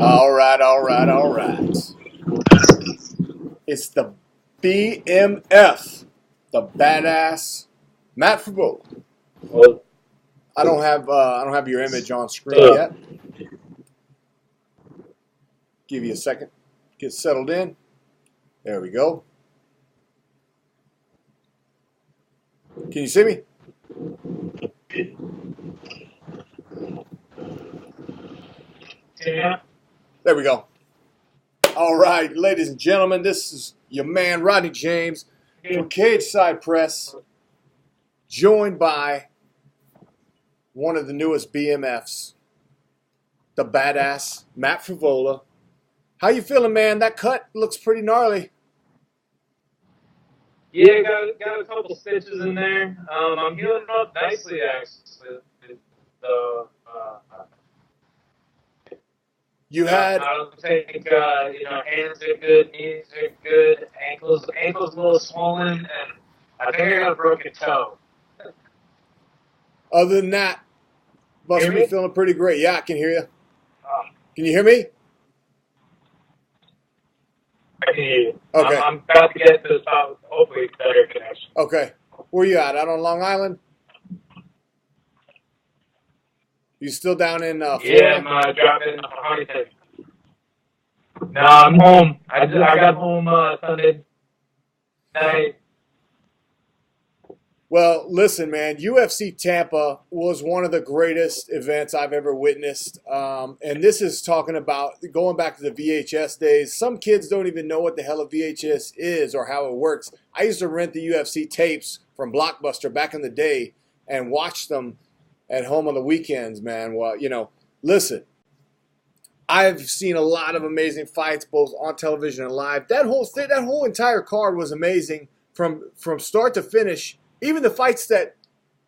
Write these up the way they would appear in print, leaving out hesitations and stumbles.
All right, all right, all right. It's the BMF, the badass Matt Frevola. Well, I don't have your image on screen so, yet. Give you a second. Get settled in. There we go. Can you see me? yeah, There we go. All right, ladies and gentlemen, this is your man Rodney James from Cage Side Press, joined by one of the newest BMFs, the badass Matt Frevola. How you feeling, man? That cut looks pretty gnarly. yeah, got a couple stitches in there. I'm healing up nicely actually. So, You had I don't think hands are good, knees are good, ankles a little swollen, and I think I got a broken toe. Other than that, must Hear be me? feeling pretty great. Yeah, I can hear you. Um, Can you hear me? I can hear you. Okay. I'm about to get to hopefully better connection. Okay. Where you at? Out on Long Island? You still down in Yeah, Florida? I'm driving to Huntington. No, I'm home. I got home Sunday night. Well, listen, man. UFC Tampa was one of the greatest events I've ever witnessed, and this is talking about going back to the VHS days. Some kids don't even know what the hell a VHS is or how it works. I used to rent the UFC tapes from Blockbuster back in the day and watch them at home on the weekends, man. Well, listen, I've seen a lot of amazing fights both on television and live. That whole entire card was amazing from start to finish. Even the fights that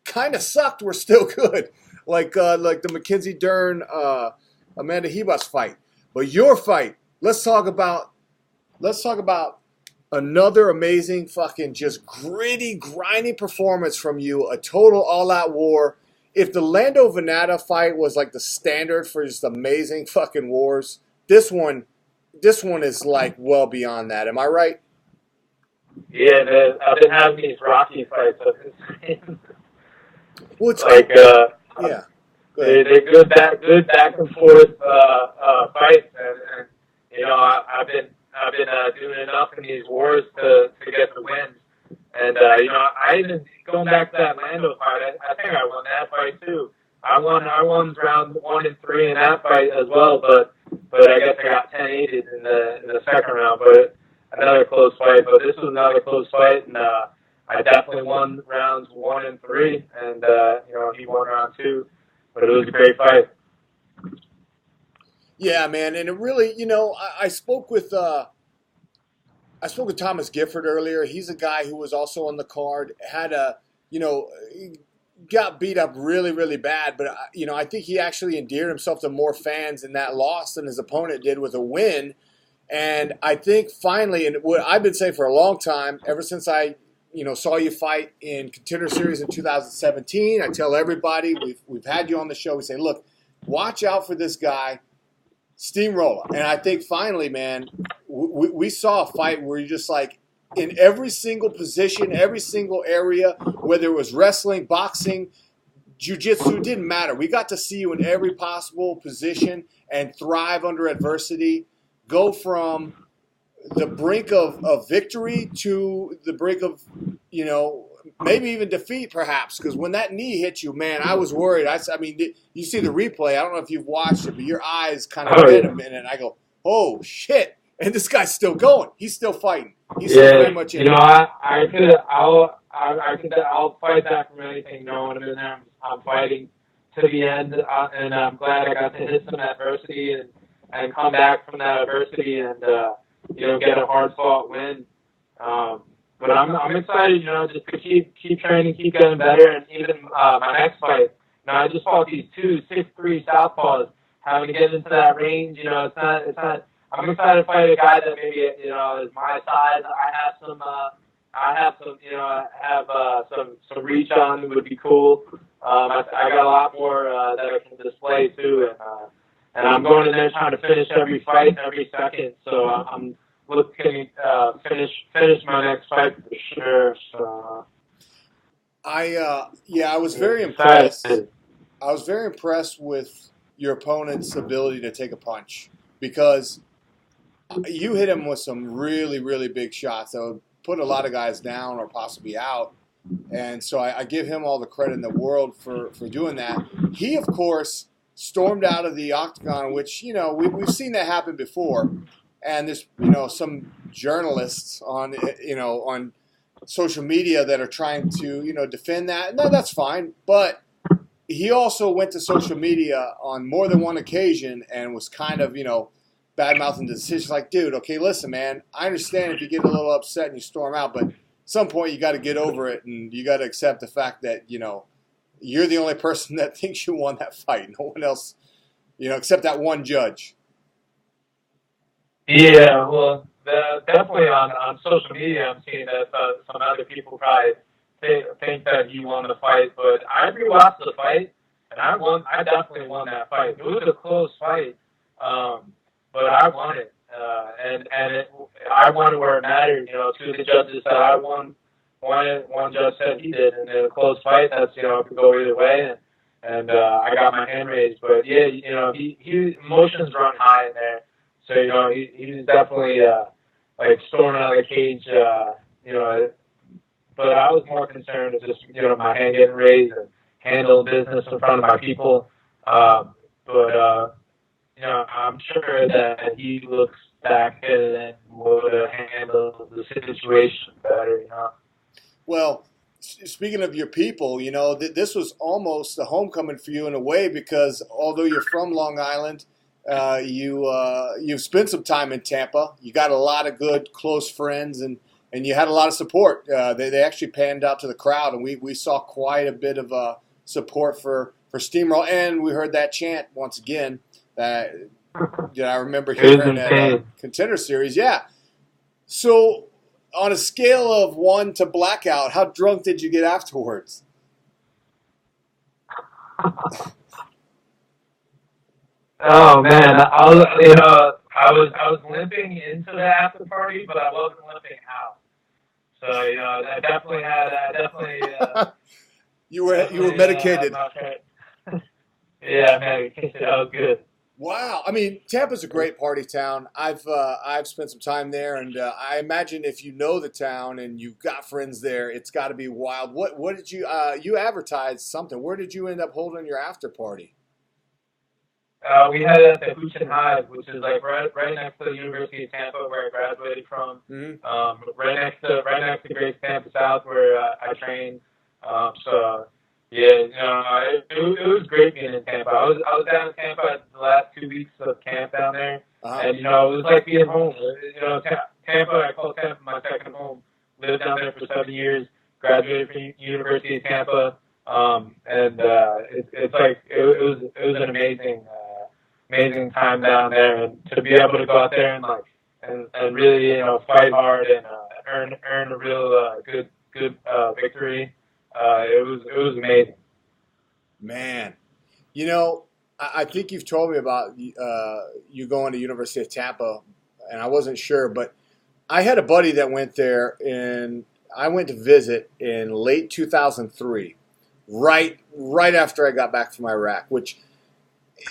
kind of sucked were still good, like the Mackenzie Dern Amanda Hebus fight. But your fight, let's talk about another amazing fucking just gritty, grinding performance from you. A total all-out war. If the Lando Venata fight was like the standard for just amazing fucking wars, this one, this one is like well beyond that. Am I right? Yeah, I've been having these Rocky fights. Well, it's like yeah. Go ahead. they're good back and forth fights, and I've been doing enough in these wars to get the wins. And I even going back to that Lando fight. I think I won that fight too. I won round 1 and 3 in that fight as well, but I guess I got 10-8 in the second round. But another close fight. But this was another close fight, and I definitely won rounds 1 and 3, and he won round 2. But it was a great fight. Yeah, man, and it really, I spoke with Thomas Gifford earlier. He's a guy who was also on the card. You know, got beat up really, really bad, but I think he actually endeared himself to more fans in that loss than his opponent did with a win. And I think finally, and what I've been saying for a long time, ever since I, saw you fight in Contender Series in 2017, I tell everybody we've had you on the show. We say, look, watch out for this guy, Steamrolla. And I think finally, man, we saw a fight where you're just like in every single position, every single area, whether it was wrestling, boxing, jiu-jitsu, didn't matter. We got to see you in every possible position and thrive under adversity. Go from the brink of victory to the brink of, maybe even defeat perhaps. Because when that knee hit you, man, I was worried. I mean, you see the replay. I don't know if you've watched it, but your eyes kind of Oh bent a yeah, minute. I go, oh, shit. And this guy's still going. He's still fighting. He's still yeah. very much in it. I'll fight that from anything. When I'm in there, I'm fighting to the end, and I'm glad I got to hit some adversity and come back from that adversity and get a hard fought win. But I'm excited, just to keep training, keep getting better, and even my next fight. I just fought these 2 6'3" southpaws, having to get into that range. It's not. I'm excited to fight a guy that maybe is my size. I have some reach on. It would be cool. I got a lot more that I can display too, and I'm going in there trying to finish every fight, every second. So I'm looking finish my next fight for sure. So I was very impressed. excited. I was very impressed with your opponent's ability to take a punch because you hit him with some really, really big shots that would put a lot of guys down or possibly out. And so I give him all the credit in the world for doing that. He, of course, stormed out of the octagon, which, we've seen that happen before. And there's, some journalists on social media that are trying to, defend that. No, that's fine. But he also went to social media on more than one occasion and was kind of, bad mouthing the decision. Like, dude, okay, listen, man, I understand if you get a little upset and you storm out, but at some point you got to get over it and you got to accept the fact that, you're the only person that thinks you won that fight. No one else, except that one judge. Yeah, well, definitely on social media, I'm seeing that some other people probably think that he won the fight, but I rewatched the fight, and I won. I definitely won that fight. It was a close fight, but I won it, I won it where it mattered. Two of the judges said I won. One judge said he did, and in a close fight, that's it could go either way, and I got my hand raised. But yeah, he emotions run high in there. So, he was definitely, like, storming out of the cage, but I was more concerned with just, my hand getting raised and handle business in front of my people. I'm sure that he looks back and would have handled the situation better. Well, speaking of your people, this was almost a homecoming for you in a way because although you're from Long Island, you've spent some time in Tampa. You got a lot of good close friends, and you had a lot of support. They actually panned out to the crowd, and we saw quite a bit of support for Steamrolla, and we heard that chant once again that I remember hearing at Contender Series. Yeah. So on a scale of 1 to blackout, how drunk did you get afterwards? Oh man, I was limping into the after party, but I wasn't limping out. So I definitely. You were medicated. Yeah, medicated. That was good. Wow, I mean, Tampa's a great party town. I've spent some time there, and I imagine if you know the town and you've got friends there, it's got to be wild. What did you advertised something? Where did you end up holding your after party? We had it at the Hooch Hive, which is like right next to the University of Tampa, where I graduated from. Mm-hmm. Right next to Grace Tampa South, where I trained. It was great being in Tampa. I was down in Tampa the last 2 weeks of camp down there, and it was like being home. Tampa, I call Tampa my second home. Lived down there for 7 years. Graduated from University of Tampa, it's like it was an amazing time down there, and to be able to go out there and really fight hard and earn a real good victory. It was amazing. Man, I think you've told me about you going to University of Tampa, and I wasn't sure, but I had a buddy that went there, and I went to visit in late 2003, right after I got back from Iraq, which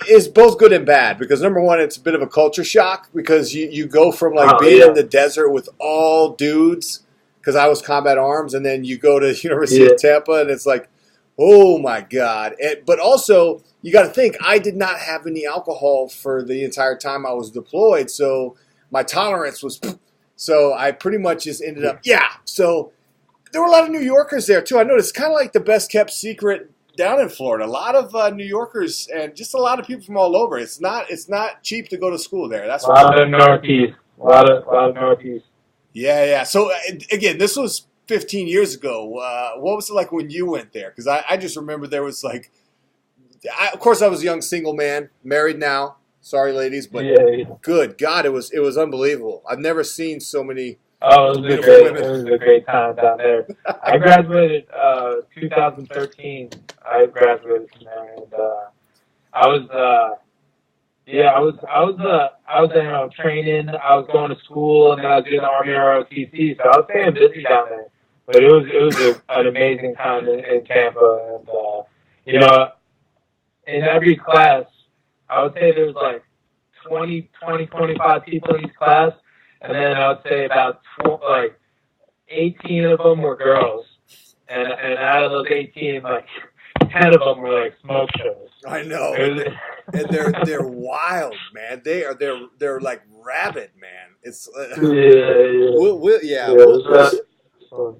is both good and bad because number one, it's a bit of a culture shock because you go from being in the desert with all dudes because I was combat arms, and then you go to University of Tampa and it's like, oh my God. But also you got to think I did not have any alcohol for the entire time I was deployed, so my tolerance was so I pretty much just ended up so there were a lot of New Yorkers there too. I noticed it's kind of like the best kept secret down in Florida. A lot of New Yorkers and just a lot of people from all over. It's not cheap to go to school there. That's a lot of Northeast. A lot of Northeast. Yeah. So again, this was 15 years ago. What was it like when you went there? Because I just remember there was of course I was a young single man, married now. Sorry, ladies, but good God, it was unbelievable. I've never seen so many. Oh, it was a great time down there. I graduated 2013. I graduated from there, and I was Yeah, I was training. I was going to school, and then I was doing the Army ROTC. So I was staying busy down there. But an amazing time in Tampa, and you know, in every class, I would say there was like 25 people in each class, and then I would say about 18 of them were girls, and out of those 18, like 10 of them were like smoke shows. I know, and they're wild, man. They're like rabid, man. It's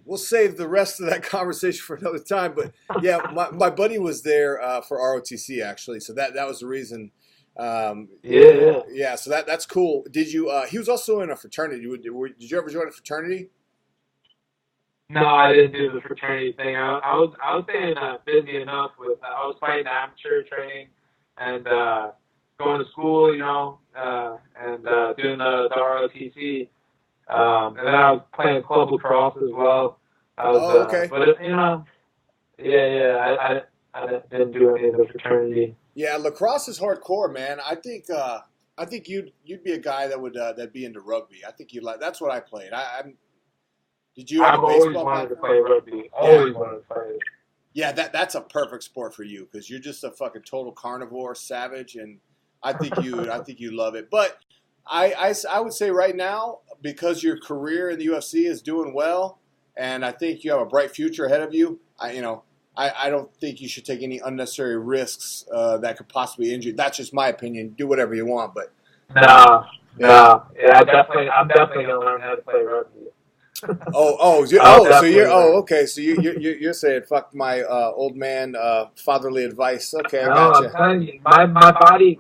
we'll save the rest of that conversation for another time. But yeah, my buddy was there for ROTC actually, so that was the reason. Yeah. So that's cool. Did you? He was also in a fraternity. Did you ever join a fraternity? No, I didn't do the fraternity thing. I was staying busy enough with I was playing amateur training and going to school, and doing the ROTC. And then I was playing club lacrosse as well. Okay. But I didn't do any of the fraternity. Yeah, lacrosse is hardcore, man. I think you'd be a guy that would that'd be into rugby. I think you'd like. That's what I played. Did you have I've a always baseball wanted to background? play rugby. Always wanted to play it. Yeah, that's a perfect sport for you because you're just a fucking total carnivore savage, and I think you love it. But I would say right now because your career in the UFC is doing well, and I think you have a bright future ahead of you. I don't think you should take any unnecessary risks that could possibly injure you. That's just my opinion. Do whatever you want, but No. Yeah, I'm definitely gonna learn how to play rugby. Okay. So you're saying fuck my old man fatherly advice. Okay, I No, gotcha. I'm telling you, my body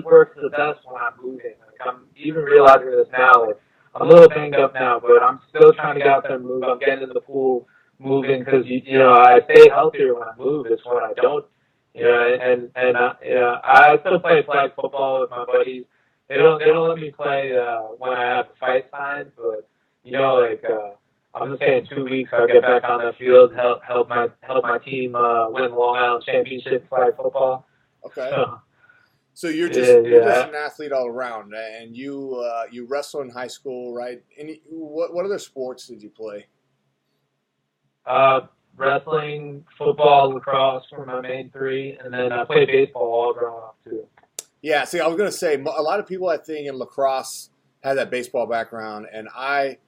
works the best when I'm moving. Like I'm even realizing this now. Like I'm a little banged up now, but I'm still trying to get out there and move. I'm getting in the pool, moving because I stay healthier when I move. It's when I don't. I still play flag football with my buddies. They don't let me play when I have the fight signs, but I'm just saying 2 weeks I'll get back on the field, help my team win the Long Island Championship flag football. Okay. So So you're yeah, just yeah. an athlete all around, and you wrestle in high school, right? What other sports did you play? Wrestling, football, lacrosse were my main three, and then I played baseball all growing up too. Yeah, see, I was gonna say a lot of people I think in lacrosse had that baseball background, and I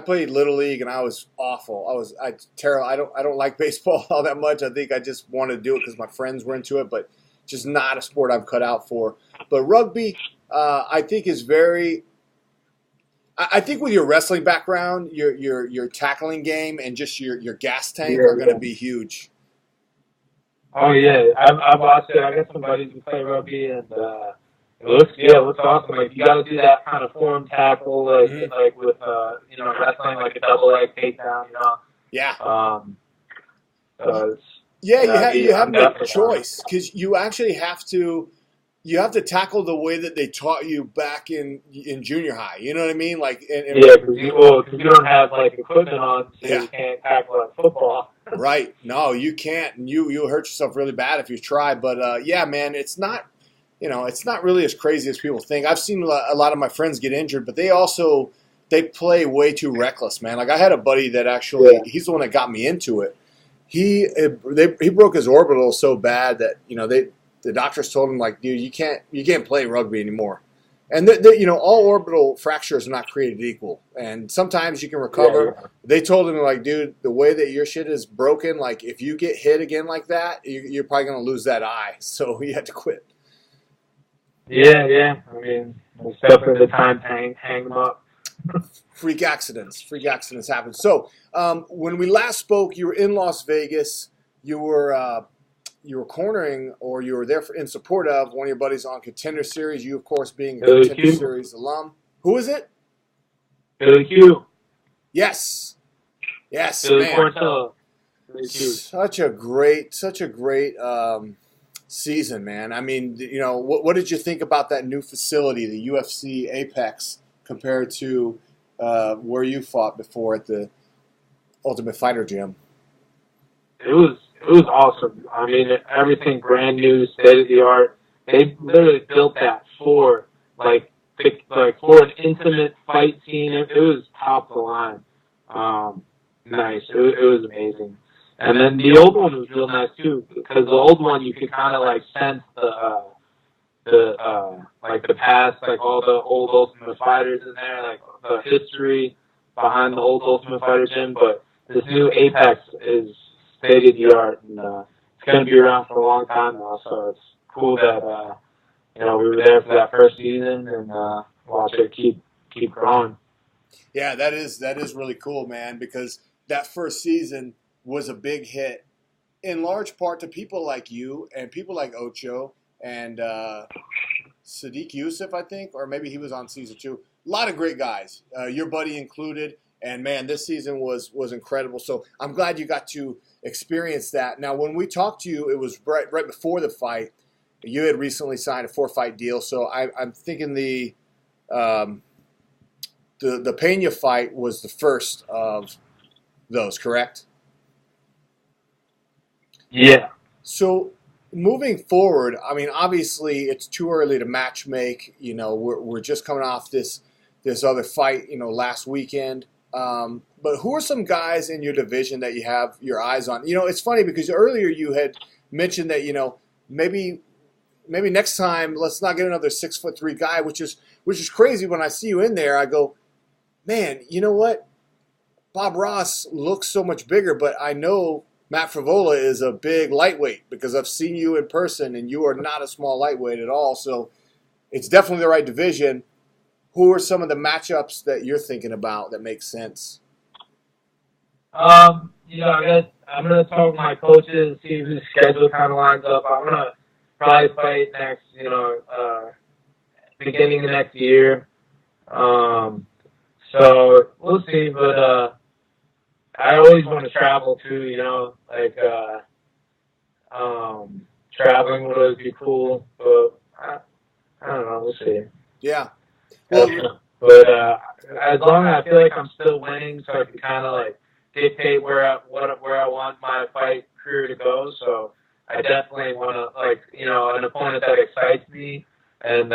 played little league and I was awful. I terrible. I don't like baseball all that much. I think I just wanted to do it because my friends were into it, but just not a sport I'm cut out for. But rugby, I think is very. I think with your wrestling background, your tackling game and just your gas tank are going to be huge. Oh yeah, I've watched it. I got some buddies who play rugby, and it looks awesome. Like you got to do that kind of form tackle, like with wrestling, like a double leg takedown. Yeah. So You have I'm no definitely choice because you actually have to. You have to tackle the way that they taught you back in junior high. You know what I mean? Like, because you don't have like equipment on, so you can't tackle like football. Right? No, you can't, and you'll hurt yourself really bad if you try. But yeah, man, it's not. It's not really as crazy as people think. I've seen a lot of my friends get injured, but they play way too reckless, man. Like I had a buddy that actually he's the one that got me into it. He broke his orbital so bad that the doctors told him like, dude, you can't play rugby anymore. And all orbital fractures are not created equal, and sometimes you can recover. Yeah. They told him like, dude, the way that your shit is broken, like if you get hit again like that, you're probably gonna lose that eye. So he had to quit. Yeah. I mean, it's definitely the time to hang them up. Freak accidents happen. So when we last spoke, you were in Las Vegas. You were cornering, or you were there in support of one of your buddies on Contender Series. You, of course, being a Contender Series alum. Who is it? Billy Q. Yes, Billy man. Porcello. Such a great season, man. I mean, what did you think about that new facility, the UFC Apex, compared to where you fought before at the Ultimate Fighter Gym? It was awesome. I mean, everything brand new, state of the art. They literally built that for for an intimate fight scene. It was top of the line. Nice. It was amazing. And then the old one was real nice too, because the old one you could kind of like sense the past, like all the old Ultimate Fighters in there, like the history behind the old Ultimate Fighter gym. But this new Apex is state of the art, and it's going to be around for a long time now. So it's cool that we were there for that first season and watch it keep growing. Yeah, that is really cool, man, because that first season was a big hit, in large part to people like you and people like Ocho and Sadiq Yusuf, I think, or maybe he was on season 2. A lot of great guys, your buddy included, and man, this season was incredible. So I'm glad you got to experience that. Now, when we talked to you, it was right before the fight. You had recently signed a 4-fight deal, so I'm thinking the Pena fight was the first of those, correct? Yeah. So moving forward, I mean, obviously it's too early to match make. We're just coming off this other fight, last weekend. But who are some guys in your division that you have your eyes on? It's funny because earlier you had mentioned that maybe next time let's not get another 6'3" guy, which is crazy. When I see you in there, I go, man, you know what? Bob Ross looks so much bigger, but I know Matt Frevola is a big lightweight because I've seen you in person, and you are not a small lightweight at all. So it's definitely the right division. Who are some of the matchups that you're thinking about that make sense? I'm gonna talk to my coaches, see whose schedule kind of lines up. I'm gonna probably fight next, beginning of next year. So we'll see, but I always want to travel too, traveling would always be cool, but I don't know, we'll see. Yeah. But as long as I feel like I'm still winning, so I can kind of like dictate where I want my fight career to go. So I definitely want to an opponent that excites me and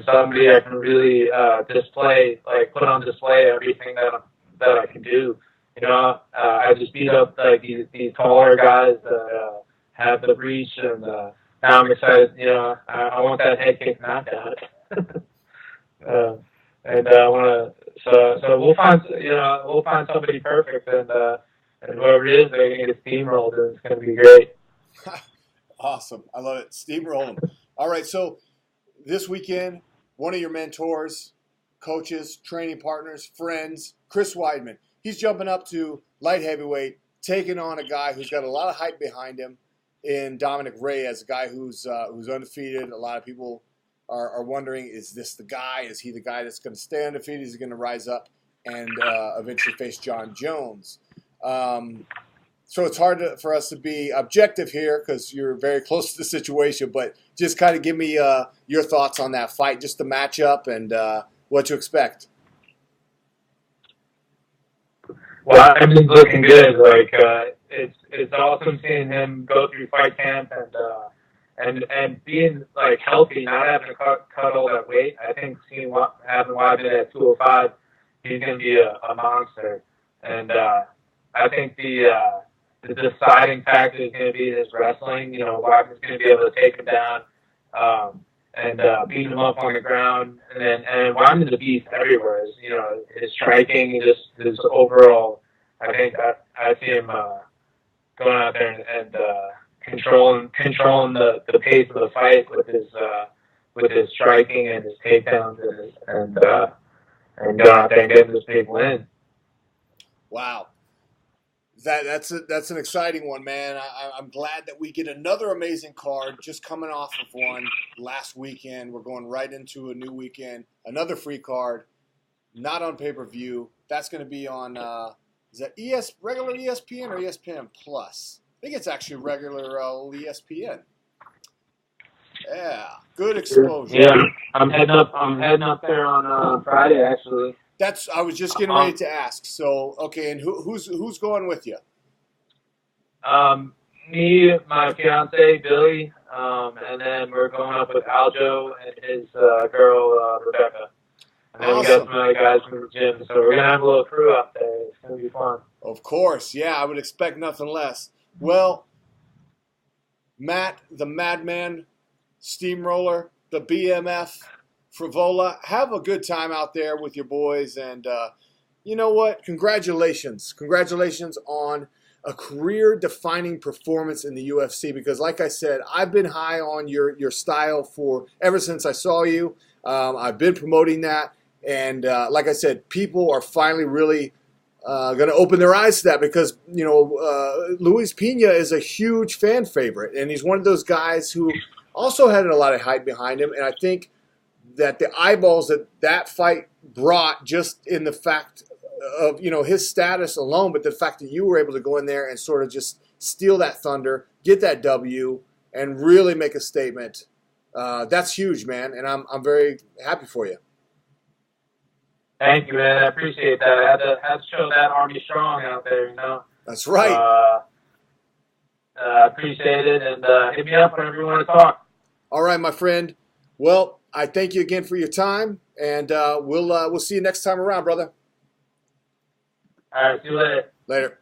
somebody I can really put on display everything that I can do. I just beat up these taller guys that have the reach, and now I'm excited. I want that head kick knockout. And I want to. So we'll find somebody perfect, and whoever it is, they're gonna get steamrolled, and it's gonna be great. Awesome, I love it. Steamroll them. All right, so this weekend, one of your mentors, coaches, training partners, friends, Chris Weidman. He's jumping up to light heavyweight, taking on a guy who's got a lot of hype behind him in Dominic Reyes, a guy who's undefeated. A lot of people are wondering, is this the guy? Is he the guy that's going to stay undefeated? Is he going to rise up and eventually face John Jones? So it's hard for us to be objective here because you're very close to the situation, but just kind of give me your thoughts on that fight, just the matchup and what to expect. Well, everything's looking good. It's awesome seeing him go through fight camp and being healthy, not having to cut all that weight. I think having Weidman at 205, he's going to be a monster. And I think the deciding factor is going to be his wrestling. Weidman's going to be able to take him down and beat him up on the ground. And Weidman's a beast everywhere. His striking, just his overall. I think I see him going out there and controlling the pace of the fight with his striking and his takedowns and going out there and getting this big win. Wow. That's an exciting one, man. I'm glad that we get another amazing card just coming off of one last weekend. We're going right into a new weekend, another free card, not on pay-per-view. That's going to be on, is that regular ESPN or ESPN Plus? I think it's actually regular ESPN. Yeah, good exposure. Yeah, I'm heading up there on Friday, actually. I was just getting ready to ask. So, okay, and who's going with you? me, my fiance Billy, and then we're going up with Aljo and his girl Rebecca. And then we got Awesome. some other guys from the gym, so we're gonna have a little crew out there. It's gonna be fun. Of course, yeah, I would expect nothing less. Well, Matt, the Madman, Steamroller, the BMF, Frevola, have a good time out there with your boys. And you know what? Congratulations. Congratulations on a career-defining performance in the UFC because, like I said, I've been high on your style for ever since I saw you. I've been promoting that. And like I said, people are finally really going to open their eyes to that because, you know, Luis Pena is a huge fan favorite. And he's one of those guys who also had a lot of hype behind him. And I think that the eyeballs that fight brought just in the fact of, you know, his status alone, but the fact that you were able to go in there and sort of just steal that thunder, get that W, and really make a statement, that's huge, man. And I'm very happy for you. Thank you, man. I appreciate that. I had to show that Army strong out there, you know. That's right. I appreciate it, and hit me up whenever you want to talk. All right, my friend. Well, I thank you again for your time, and we'll see you next time around, brother. All right, see you later. Later.